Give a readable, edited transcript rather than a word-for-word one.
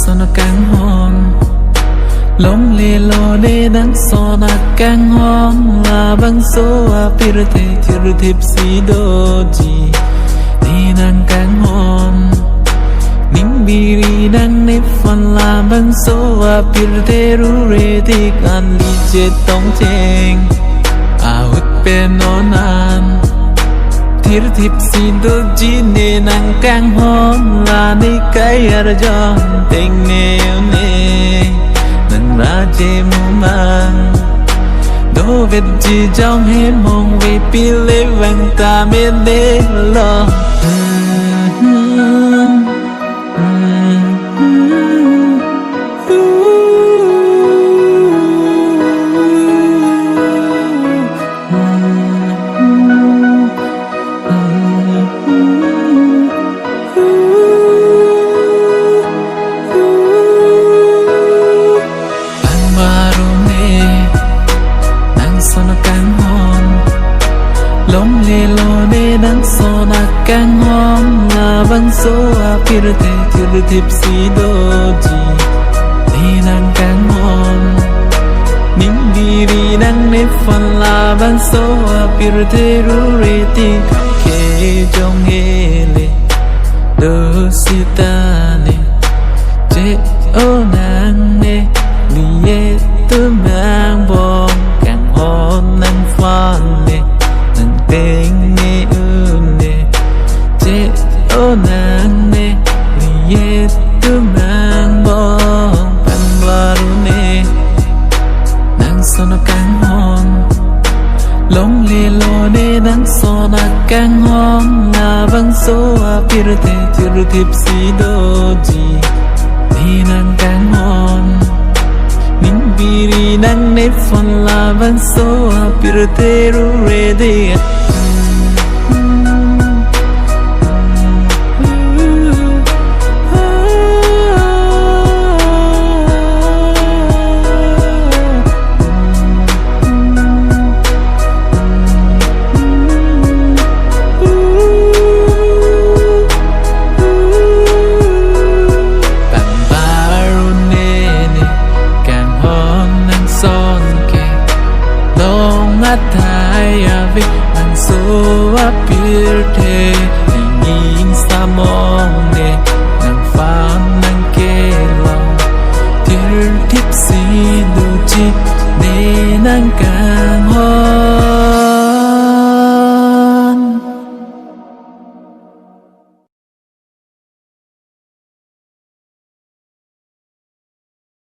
nó càng hòn lông lê lô đê nắng so na càng hòn là băng số a pirte thiru thip si doji đi nắng càng hòn ning biri nang ne fan la băng số a pirte ru re ti kan li che tong cheng a hut pe no nan thiru thip si doji ne nang càng hòn là ni kai ar jon teng ne ne ra chê mù mang đô vết chỉ trong hết mong vì pi lê vàng ta bên đê lo lông lê lô đê nắng so na càng hòn là băng số a pirte thiru thip si doji đi nắng càng hòn ning biri nang ne fan la băng số a pirte ru re ti khe jong he le do sita ne che o nang ne li ye tu mang bom càng hòn nang fan ne tình nghe nè chế ô nàng nè liệt tu mang bong pan laru nè nàng so nó càng hòn lông lê lô nè nàng so nó càng hòn là băng số a pirte thiru thip si doji đi nàng càng hòn ning biri nang ne fan la băng số a pirte ru re de thái vi bằng số a pirte nhìn xa mong nè nàng phán nàng kê lòng thiru thip si doji nè nàng càng hòn